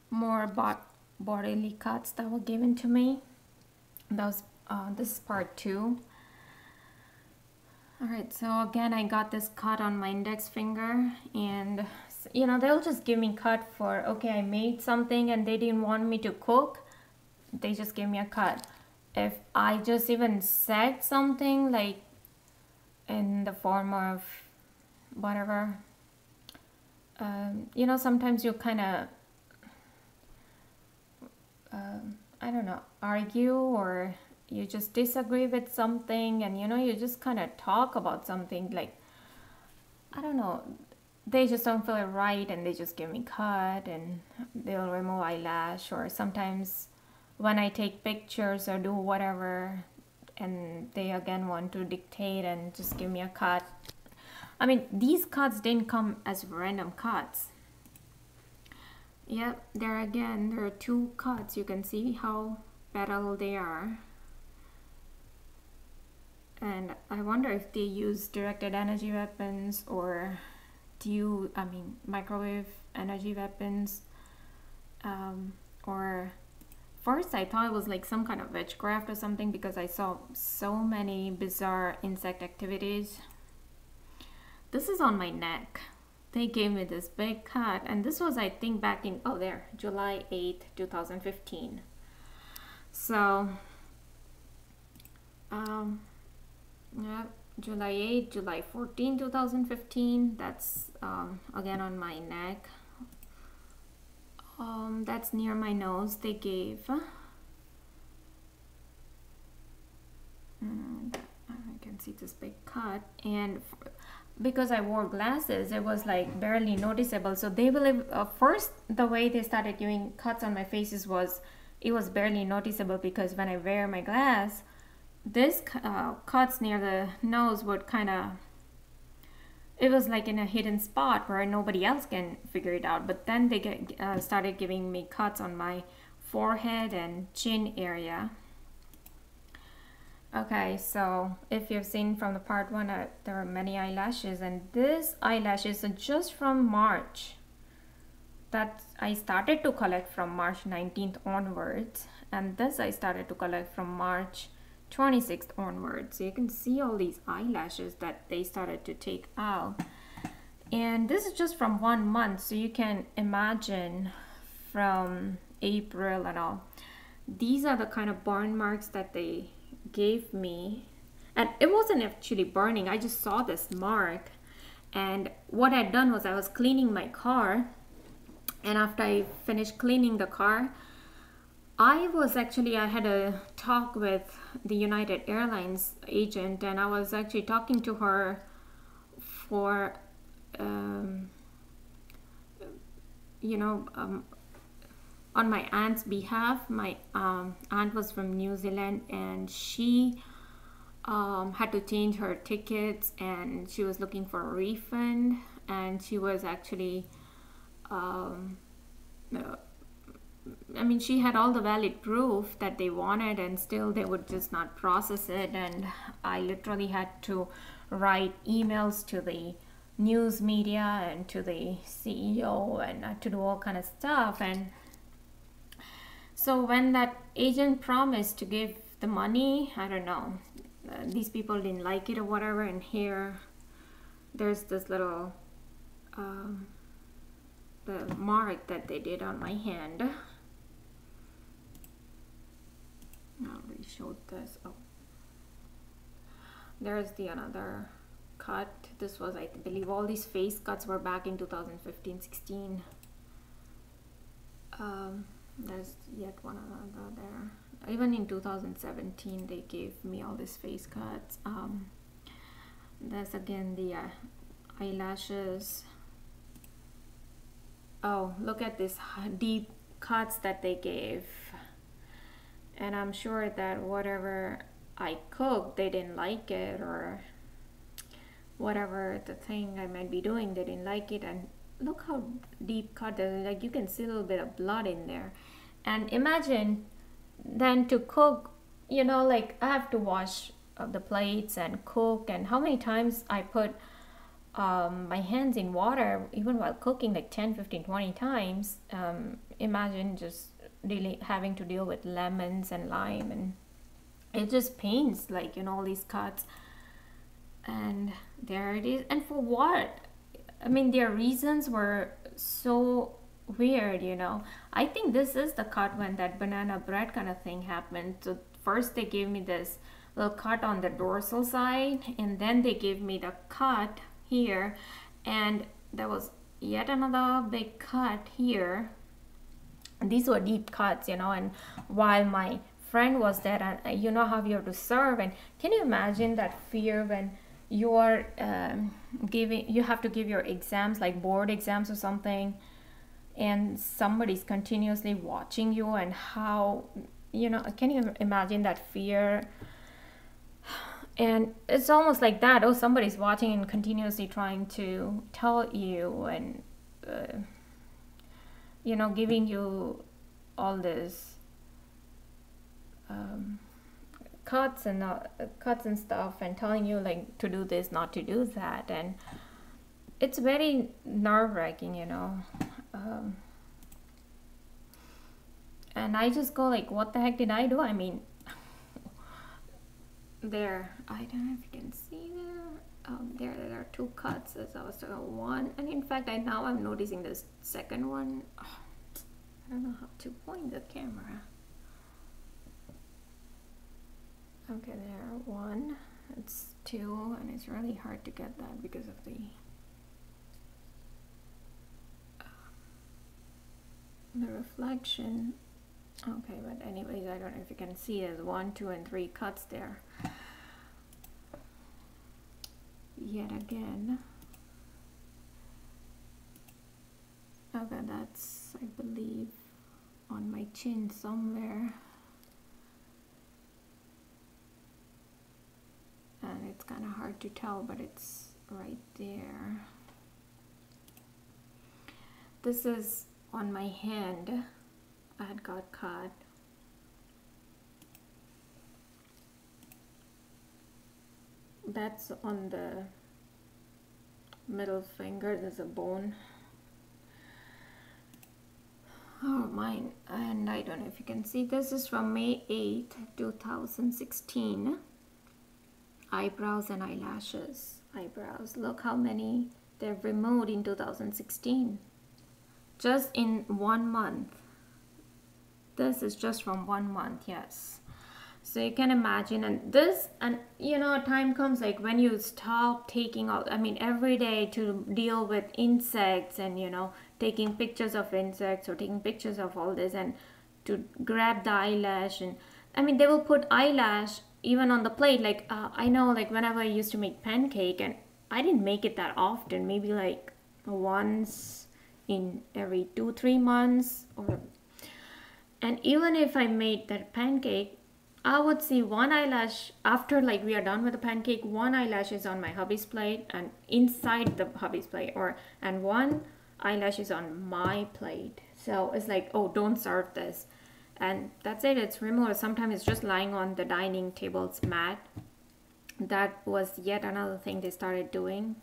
more bodily cuts that were given to me. That was this is part 2. Alright, so again I got this cut on my index finger, and you know, they'll just give me cut for, okay, I made something and they didn't want me to cook, they just gave me a cut. If I just even said something like in the form of whatever, you know, sometimes you kind of I don't know, argue, or you just disagree with something, and you know, you just kind of talk about something, like, I don't know, they just don't feel it right and they just give me cut, and they'll remove eyelash. Or sometimes when I take pictures or do whatever and they again want to dictate and just give me a cut. I mean, these cuts didn't come as random cuts. Yep, there are 2 cuts. You can see how petal they are. And I wonder if they use directed energy weapons or microwave energy weapons. Or first I thought it was like some kind of witchcraft or something, because I saw so many bizarre insect activities. This is on my neck. They gave me this big cut, and this was, I think, back in, oh there, July 8th, 2015. So, yeah, July 8th, July 14, 2015, that's again on my neck. That's near my nose they gave. I can see this big cut, and because I wore glasses, it was like barely noticeable. So they believe first the way they started giving cuts on my faces was, it was barely noticeable, because when I wear my glass, this cuts near the nose would kind of, it was like in a hidden spot where nobody else can figure it out. But then they started giving me cuts on my forehead and chin area. Okay, so if you've seen from the part 1, there are many eyelashes, and this eyelashes are just from March. That I started to collect from March 19th onwards, and this I started to collect from March 26th onwards. So you can see all these eyelashes that they started to take out, and this is just from 1 month, so you can imagine from April and all. These are the kind of burn marks that they gave me, and it wasn't actually burning. I just saw this mark, and what I'd done was I was cleaning my car, and after I finished cleaning the car, I had a talk with the United Airlines agent, and I was actually talking to her for on my aunt's behalf. My aunt was from New Zealand, and she had to change her tickets, and she was looking for a refund, and she was actually she had all the valid proof that they wanted, and still they would just not process it. And I literally had to write emails to the news media and to the CEO, and to do all kind of stuff. And so when that agent promised to give the money, I don't know, these people didn't like it or whatever. And here there's this little the mark that they did on my hand. I already showed this. Oh, there's the another cut. This was, I believe, all these face cuts were back in 2015-16. There's yet one another there. Even in 2017 they gave me all these face cuts. That's again the eyelashes. Oh, look at this deep cuts that they gave. And I'm sure that whatever I cooked, they didn't like it, or whatever the thing I might be doing, they didn't like it. And look how deep cut, like you can see a little bit of blood in there. And imagine then to cook, like I have to wash the plates and cook, and how many times I put my hands in water even while cooking like 10, 15, 20 times. Imagine just really having to deal with lemons and lime, and it just pains, like, you know, all these cuts. And there it is. And for what? I mean, their reasons were so weird, you know. I think this is the cut when that banana bread kind of thing happened. So first they gave me this little cut on the dorsal side, and then they gave me the cut here, and there was yet another big cut here. And these were deep cuts, you know. And while my friend was there, and you know how you have to serve, and can you imagine that fear when you are you have to give your exams, like board exams or something, and somebody's continuously watching you, and how, you know, can you imagine that fear? And it's almost like that. Oh, somebody's watching and continuously trying to tell you, and you know, giving you all this cuts and stuff, and telling you like to do this, not to do that. And it's very nerve-wracking, you know. And I just go like, what the heck did I do? I mean, there, I don't know if you can see there. There are two cuts, as I was talking about. One, and in fact, now I'm noticing this second one. Oh, I don't know how to point the camera. Okay, there, one, it's two, and it's really hard to get that because of the reflection. Okay, but anyways, I don't know if you can see, there's 1, 2, and 3 cuts there. Yet again. Okay, that's, I believe, on my chin somewhere. And it's kind of hard to tell, but it's right there. This is on my hand. I had got cut. That's on the middle finger. There's a bone. Oh, mine. And I don't know if you can see. This is from May 8th, 2016. Eyebrows and eyelashes. Eyebrows. Look how many they've removed in 2016. Just in 1 month. This is just from 1 month, yes. So you can imagine, and this, and you know, time comes like when you stop taking out, I mean, every day to deal with insects, and you know, taking pictures of insects or taking pictures of all this, and to grab the eyelash. And I mean, they will put eyelash even on the plate. Like I know, like whenever I used to make pancake, and I didn't make it that often, maybe like once in every 2-3 months, or, and even if I made that pancake, I would see one eyelash after, like, we are done with the pancake, one eyelash is on my hubby's plate and inside the hubby's plate, and one eyelash is on my plate. So it's like, oh, don't serve this, and that's it, it's removed. Sometimes it's just lying on the dining table's mat. That was yet another thing they started doing.